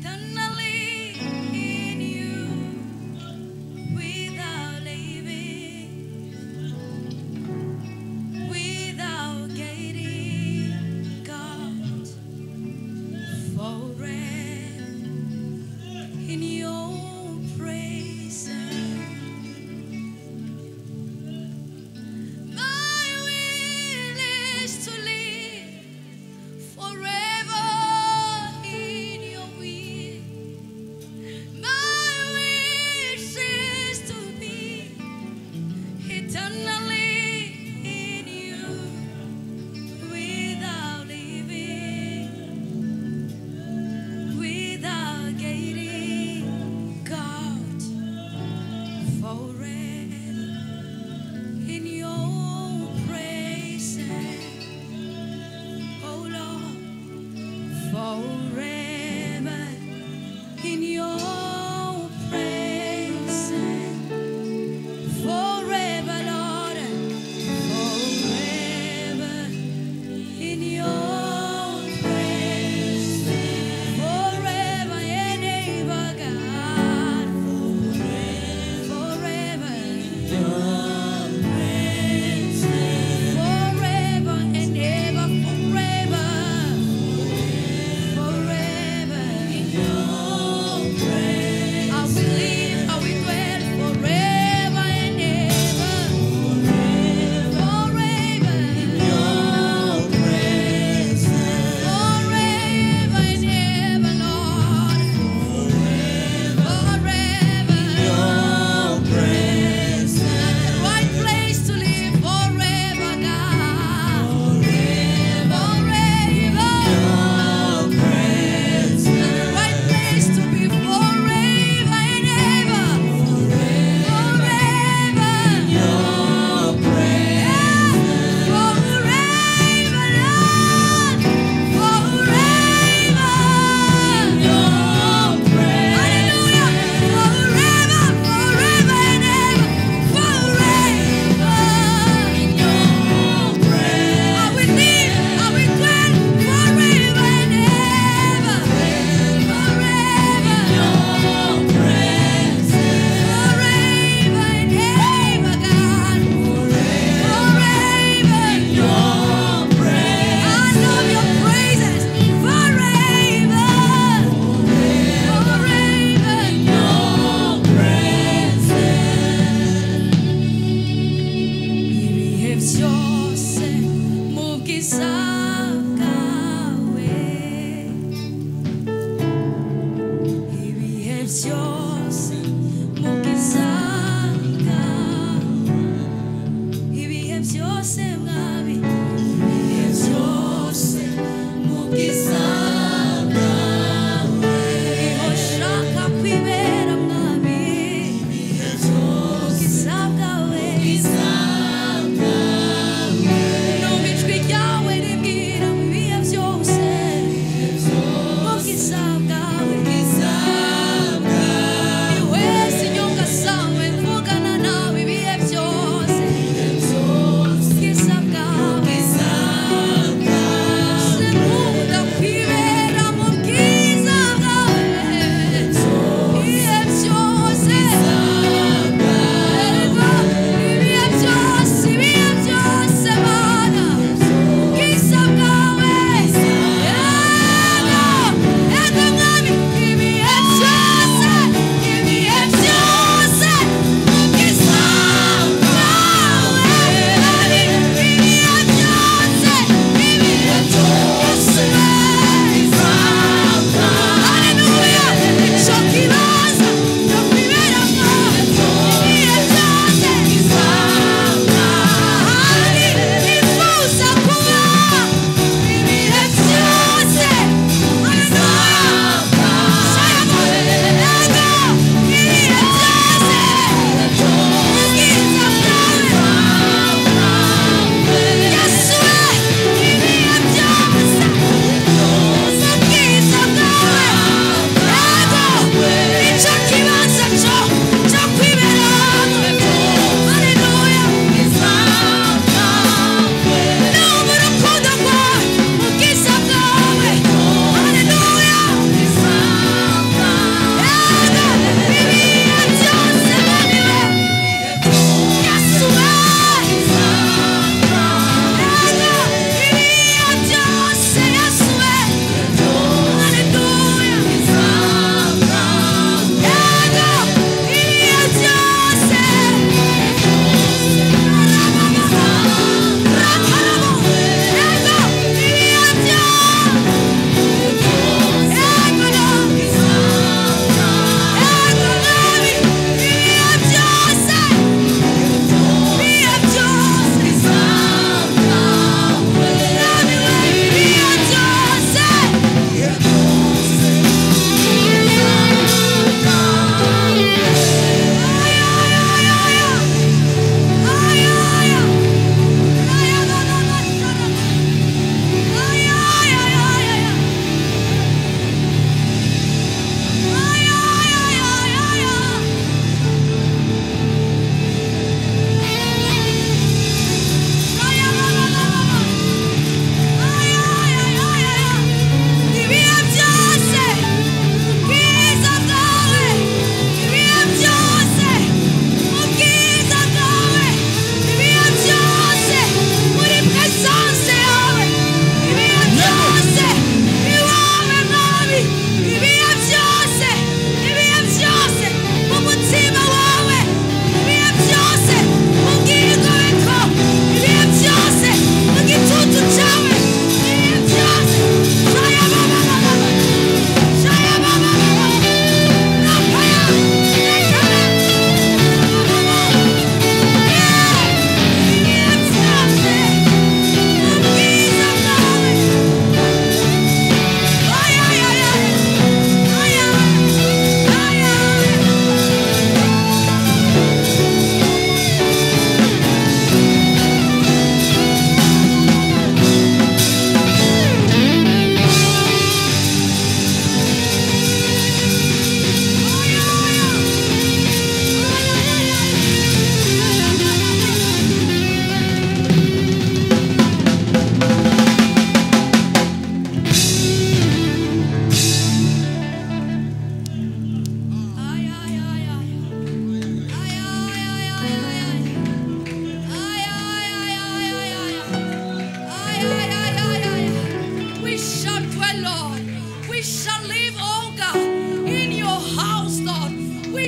eternally in you without leaving, without getting God forever in your presence. My will is to live forever in your will. My wish is to be eternally in you without leaving, without getting God forever in your presence, oh Lord, forever in your presence, forever, Lord, forever in your presence, forever and ever, God, forever in your presence, forever and ever, forever, forever in your presence. I will live, I will dwell forever and ever, forever in your presence, forever and ever, Lord, forever in your presence. That's the right place to live forever, God, forever in your presence. That's the right place to be forever and ever, forever in your presence, forever, Lord, forever in your presence. Hallelujah, forever, forever and ever, forever in your presence. I will live, I will dwell forever and ever, forever in your presence, forever and ever, God, forever in your presence. I love your praises forever, forever in your presence. Ibihe byose mu bwiza bwawe, ibihe byose mu bwiza bwawe, ibihe byose mwami, ibihe byose mu bwiza bwawe, ushaka kwibera mwami, ibihe byose mu bwiza bwawe, numva ijwi ryawe ribwira mu bihe byose mu bwiza bwawe,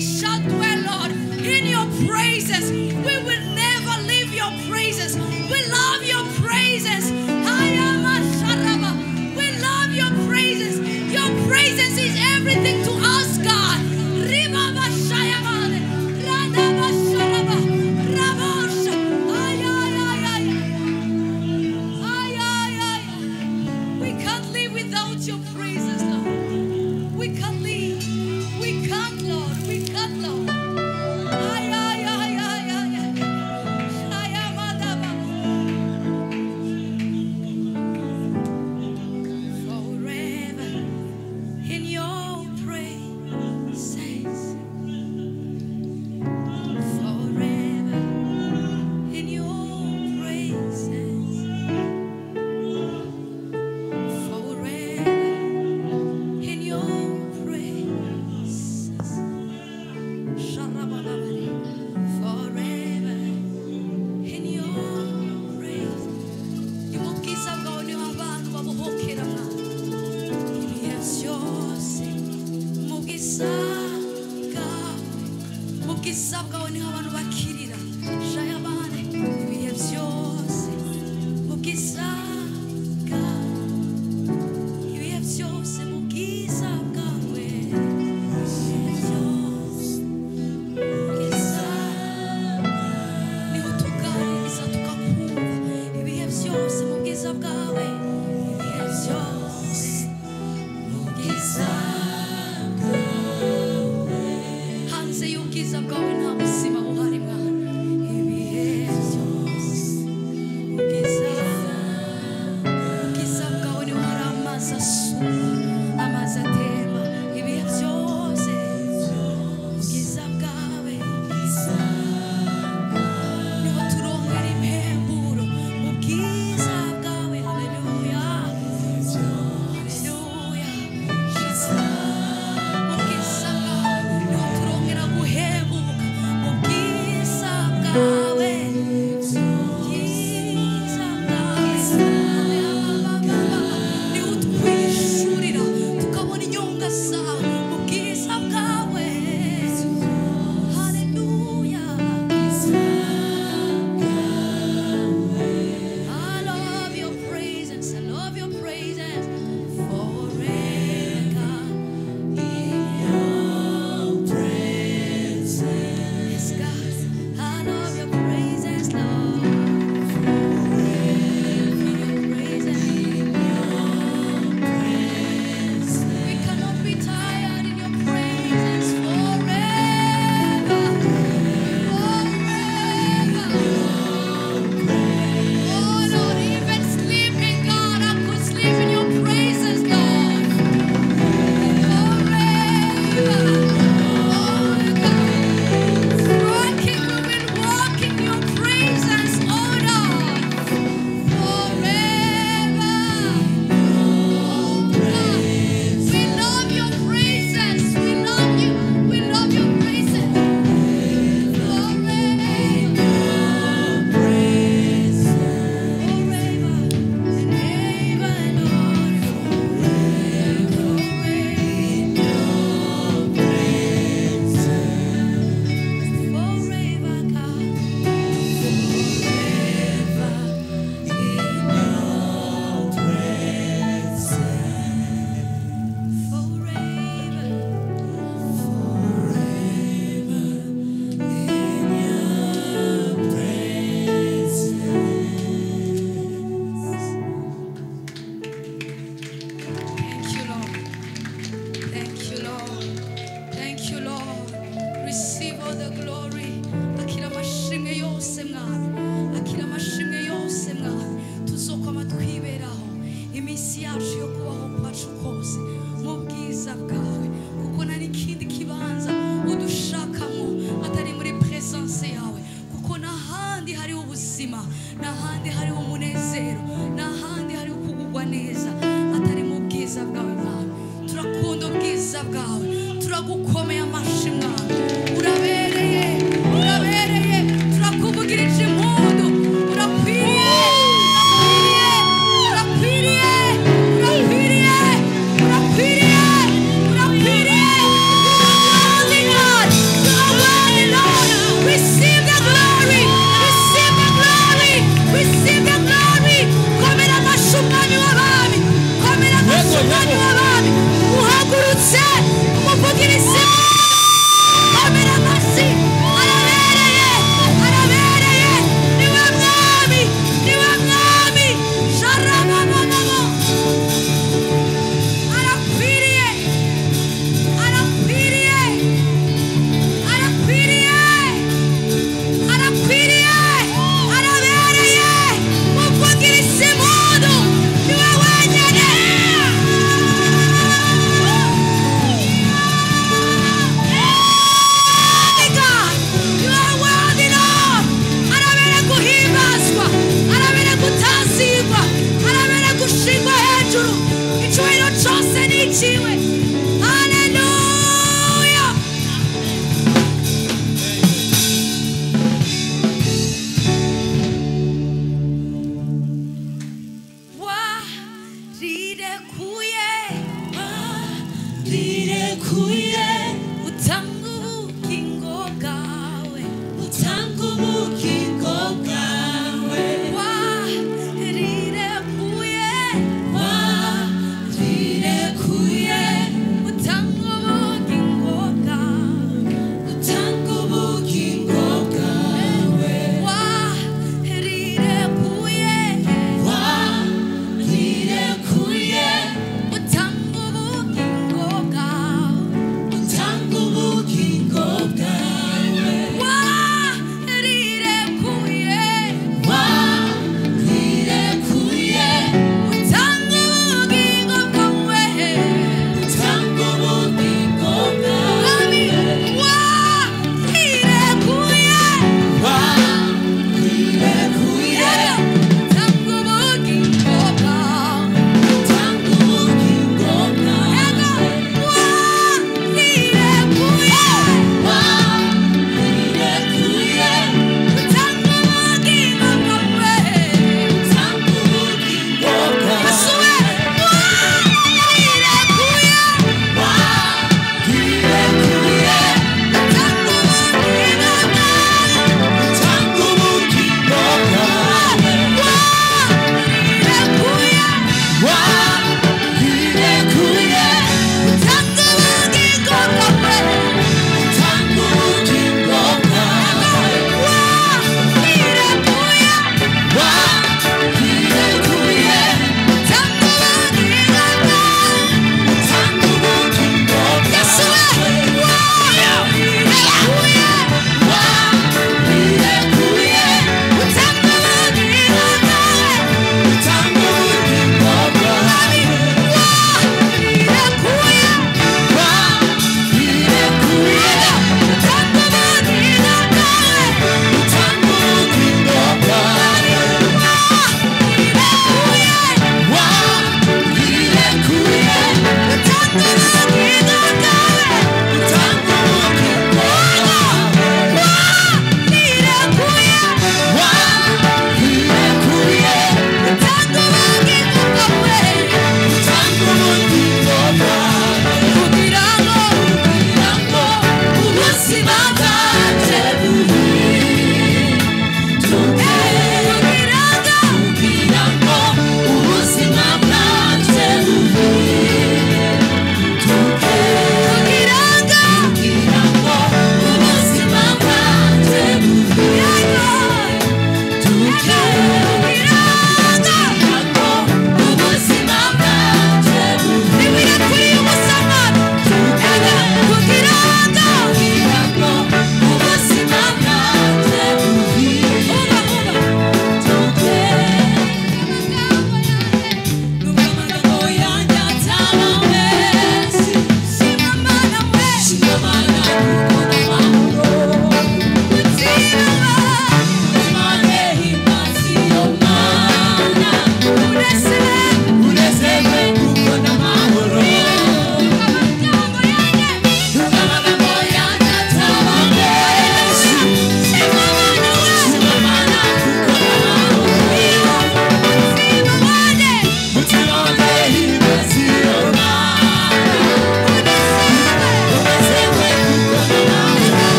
we shall dwell, Lord, in your praises. We will never leave your praises. We love your praises. We love your praises. Your praises is everything to us, God. We can't live without your praises, Lord. We can't live. We can't, Lord. We can't, Lord. Forever in your praises. Forever in your praises. Forever in your praises. Sharabababari. Forever in your praise. Umukiza bwawe niho abantu babuhokera mwana. Ibihe byose umukiza bwawe. Umukiza bwawe niho abantu bakirira. Shayabane. Ibihe byose umukiza bwawe. Ibihe byose umukiza bwawe. Ibihe byose umukiza niho tuganiriza tukakumva. Ibihe byose umukiza bwawe. Ibihe byose umukiza bwawe. Hanze y'ubwiza bwawe nta buzima buhari mwana. Ibihe byose umukiza bwawe niho hari amazi asuma, amazi atemba. Ibihe byose umukiza bwawe niho turongera impemburo mu bwiza bwawe. Haleluya, haleluya. Mu bwiza bwawe niho turongera guhembuka mu bwiza bwawe. Bwiza bwawe niho utwishurira tukabona inyonga zawe mu bwiza bwawe. Haleluya. I love your praises. I love your praises. Forever in your praises. Yes, God. I love your praises, Lord. Forever in your praises. We cannot be tired in your praises. Forever. Oh Lord, even sleeping, God, I could sleep in your praises, Lord. Forever. Oh God. Walking, we've been walking your praises, oh Lord. Forever. Oh God. We love your praises. We love you. We love your praises. Forever. Thank you, Lord. Thank you, Lord. Thank you, Lord. Receive all the glory. Akira mashimwe yose mwami. Akira mashimwe yose mwami. Tuzokoma twiberaho iminsi yacu yo kubaho kwacu kose mu bwiza bwawe. Kuko nta n'ikindi kibanza udushakamo atari muri presence yawe. Kuko n'ahandi hari ubuzima, n'ahandi hari umunezero, n'ahandi hari kugugwa neza atari mu bwiza bwawe mwami. Turakunda ubwiza bwawe. Turagukomeye amashyi mwami. Urabereye, urabereye. Turakuvugirije impundu. Urakwiriye, urakwiriye, urakwiriye, urakwiriye, urakwiriye, urakwiriye.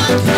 Hallelujah.